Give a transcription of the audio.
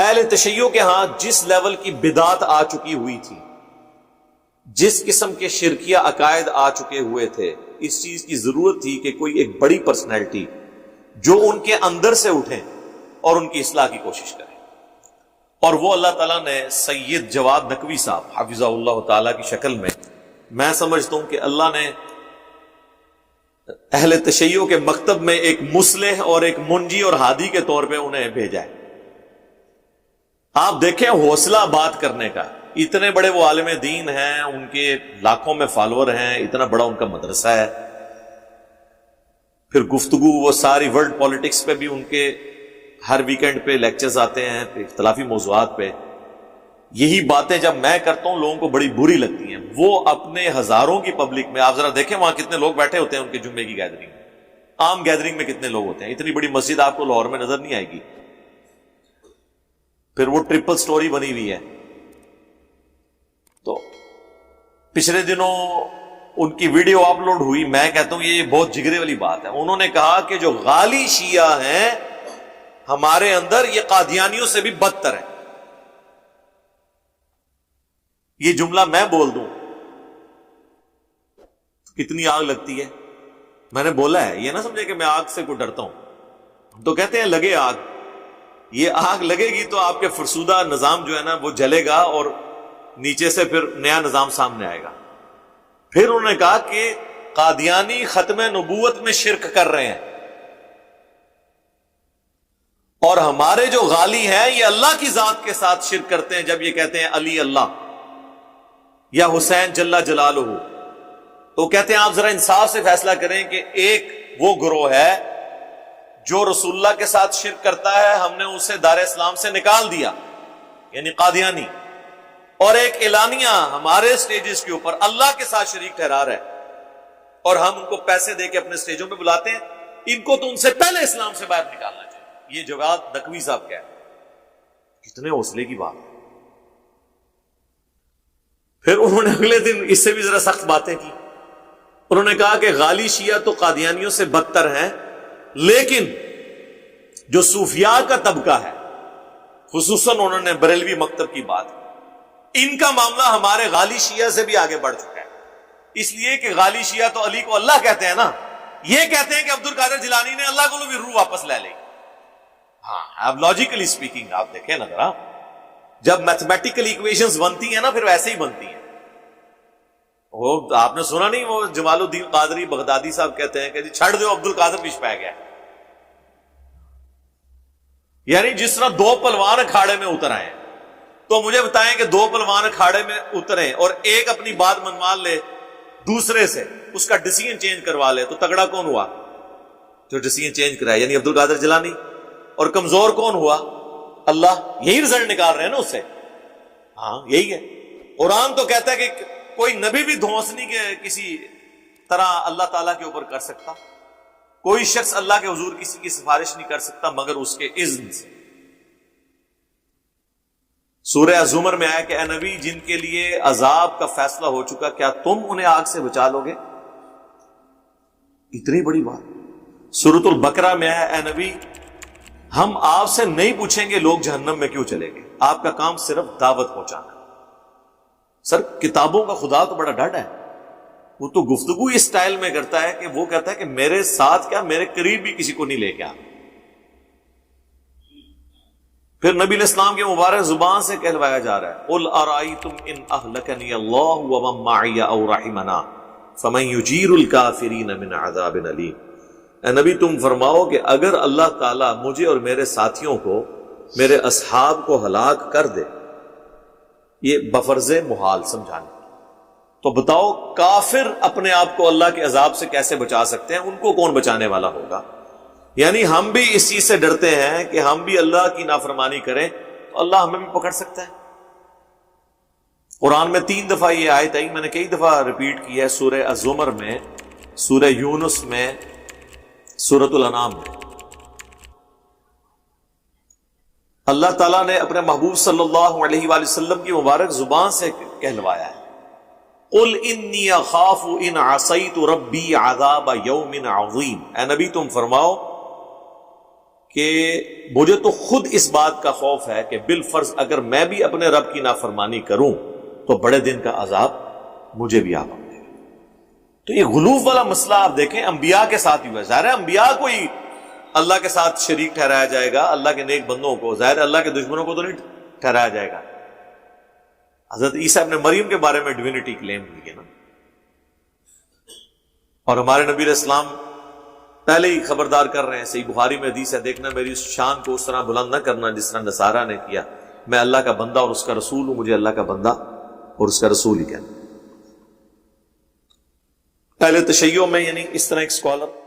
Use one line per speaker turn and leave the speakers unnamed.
اہل تشیع کے ہاں جس لیول کی بدعت آ چکی ہوئی تھی، جس قسم کے شرکیہ عقائد آ چکے ہوئے تھے، اس چیز کی ضرورت تھی کہ کوئی ایک بڑی پرسنالٹی جو ان کے اندر سے اٹھیں اور ان کی اصلاح کی کوشش کرے، اور وہ اللہ تعالیٰ نے سید جواد نقوی صاحب حفظہ اللہ تعالیٰ کی شکل میں سمجھتا ہوں کہ اللہ نے اہل تشیع کے مکتب میں ایک مصلح اور ایک منجی اور ہادی کے طور پہ انہیں بھیجا ہے۔ آپ دیکھیں حوصلہ بات کرنے کا، اتنے بڑے وہ عالم دین ہیں، ان کے لاکھوں میں فالوور ہیں، اتنا بڑا ان کا مدرسہ ہے، پھر گفتگو وہ ساری ورلڈ پالیٹکس پہ بھی ان کے ہر ویکینڈ پہ لیکچرز آتے ہیں اختلافی موضوعات پہ۔ یہی باتیں جب میں کرتا ہوں لوگوں کو بڑی بری لگتی ہیں۔ وہ اپنے ہزاروں کی پبلک میں، آپ ذرا دیکھیں وہاں کتنے لوگ بیٹھے ہوتے ہیں ان کے جمعے کی گیدرنگ میں، عام گیدرنگ میں کتنے لوگ ہوتے ہیں، اتنی بڑی مسجد آپ کو لاہور میں نظر نہیں آئے گی۔ پھر وہ ٹرپل سٹوری بنی ہوئی ہے۔ تو پچھلے دنوں ان کی ویڈیو اپلوڈ ہوئی، میں کہتا ہوں یہ بہت جگرے والی بات ہے۔ انہوں نے کہا کہ جو غالی شیعہ ہیں ہمارے اندر، یہ قادیانیوں سے بھی بدتر ہے۔ یہ جملہ میں بول دوں کتنی آگ لگتی ہے۔ میں نے بولا ہے، یہ نہ سمجھے کہ میں آگ سے کوئی ڈرتا ہوں، ہم تو کہتے ہیں لگے آگ، یہ آگ لگے گی تو آپ کے فرسودہ نظام جو ہے نا وہ جلے گا، اور نیچے سے پھر نیا نظام سامنے آئے گا۔ پھر انہوں نے کہا کہ قادیانی ختم نبوت میں شرک کر رہے ہیں، اور ہمارے جو غالی ہیں یہ اللہ کی ذات کے ساتھ شرک کرتے ہیں جب یہ کہتے ہیں علی اللہ یا حسین جل جلالہ۔ تو کہتے ہیں آپ ذرا انصاف سے فیصلہ کریں کہ ایک وہ گروہ ہے جو رسول اللہ کے ساتھ شرک کرتا ہے، ہم نے اسے دار اسلام سے نکال دیا، یعنی قادیانی، اور ایک اعلانیہ ہمارے سٹیجز کے اوپر اللہ کے ساتھ شریک ٹھہرا رہا ہے، اور ہم ان کو پیسے دے کے اپنے سٹیجوں پہ بلاتے ہیں۔ ان کو تو ان سے پہلے اسلام سے باہر نکالنا چاہیے۔ یہ جواد نقوی صاحب کہہ رہے ہیں، کتنے حوصلے کی بات ہے۔ پھر انہوں نے اگلے دن اس سے بھی ذرا سخت باتیں کی۔ انہوں نے کہا کہ غالی شیعہ تو قادیانیوں سے بدتر ہیں، لیکن جو صوفیاء کا طبقہ ہے، خصوصاً انہوں نے بریلوی مکتب کی بات کی، ان کا معاملہ ہمارے غالی شیعہ سے بھی آگے بڑھ چکا ہے، اس لیے کہ غالی شیعہ تو علی کو اللہ کہتے ہیں نا، یہ کہتے ہیں کہ عبد القادر جیلانی نے اللہ کو بھی روح واپس لے لی۔ ہاں، اب لاجیکلی سپیکنگ آپ دیکھیں نا ذرا، جب میتھمیٹیکل ایکویشنز بنتی ہیں نا پھر ویسے ہی بنتی ہیں۔ وہ آپ نے سنا نہیں، وہ جمال الدین قادری بغدادی صاحب کہتے ہیں کہ جی چھڑ دو عبد القادر پیچھے پہ گیا، یعنی جس طرح دو پلوان اکھاڑے میں اتر آئے، تو مجھے بتائیں کہ دو پلوان اکھاڑے میں اتریں اور ایک اپنی بات منوا لے دوسرے سے، اس کا ڈیسیژن چینج کروا لے، تو تگڑا کون ہوا؟ جو ڈیسیژن چینج کرائے، یعنی عبد القادر جیلانی، اور کمزور کون ہوا؟ اللہ۔ یہی رزلٹ نکال رہے ہیں نا اس سے۔ ہاں یہی ہے۔ قرآن تو کہتا ہے کہ کوئی نبی بھی دھونسنی کے کسی طرح اللہ تعالیٰ کے اوپر کر سکتا، کوئی شخص اللہ کے حضور کسی کی سفارش نہیں کر سکتا مگر اس کے اذن سے۔ سورہ زمر میں آیا کہ اے نبی، جن کے لیے عذاب کا فیصلہ ہو چکا، کیا تم انہیں آگ سے بچا لو گے؟ اتنی بڑی بات۔ سورۃ البقرہ میں آیا اے نبی، ہم آپ سے نہیں پوچھیں گے لوگ جہنم میں کیوں چلے گئے، آپ کا کام صرف دعوت پہنچانا۔ سر کتابوں کا خدا تو بڑا ڈٹ ہے، وہ تو گفتگو اس سٹائل میں کرتا ہے کہ وہ کہتا ہے کہ میرے ساتھ کیا، میرے قریب بھی کسی کو نہیں لے کے آنا۔ پھر نبی علیہ السلام کے مبارک زبان سے کہلوایا جا رہا ہے قل ارائیتم ان اہلکنی اللہ ومن معی او رحمنا فمن یجیر الکافرین من عذاب علیم۔ اے نبی تم فرماؤ کہ اگر اللہ تعالیٰ مجھے اور میرے ساتھیوں کو، میرے اصحاب کو ہلاک کر دے، یہ بفرض محال سمجھانے، تو بتاؤ کافر اپنے آپ کو اللہ کے عذاب سے کیسے بچا سکتے ہیں؟ ان کو کون بچانے والا ہوگا؟ یعنی ہم بھی اس چیز سے ڈرتے ہیں کہ ہم بھی اللہ کی نافرمانی کریں تو اللہ ہمیں بھی پکڑ سکتا ہے۔ قرآن میں 3 دفعہ یہ آیت آئی، میں نے کئی دفعہ ریپیٹ کی ہے، سورہ الزمر میں، سورہ یونس میں، سورۃ الانعام میں۔ اللہ تعالیٰ نے اپنے محبوب صلی اللہ علیہ وآلہ وسلم کی مبارک زبان سے کہلوایا ہے قل انی اخاف ان عصیت ربی عذاب یوم عظیم۔ اے نبی تم فرماؤ کہ مجھے تو خود اس بات کا خوف ہے کہ بالفرض اگر میں بھی اپنے رب کی نافرمانی کروں تو بڑے دن کا عذاب مجھے بھی آ پڑے گا۔ تو یہ غلوف والا مسئلہ آپ دیکھیں انبیاء کے ساتھ ہی ہوا ہے۔ ظاہر ہے انبیاء کو ہی اللہ کے ساتھ شریک ٹھہرایا جائے گا، اللہ کے نیک بندوں کو، ظاہر ہے اللہ کے دشمنوں کو تو نہیں ٹھہرایا جائے گا۔ حضرت عیسیٰ ابن مریم کے بارے میں ڈیوینٹی کلیم ہوئی ہے نا، اور ہمارے نبی علیہ السلام پہلے ہی خبردار کر رہے ہیں، صحیح بخاری میں حدیث ہے، دیکھنا میری اس شان کو اس طرح بلند نہ کرنا جس طرح نصارہ نے کیا، میں اللہ کا بندہ اور اس کا رسول ہوں، مجھے اللہ کا بندہ اور اس کا رسول ہی کہنا۔ پہلے تشیع میں یعنی اس طرح ایک اسکالر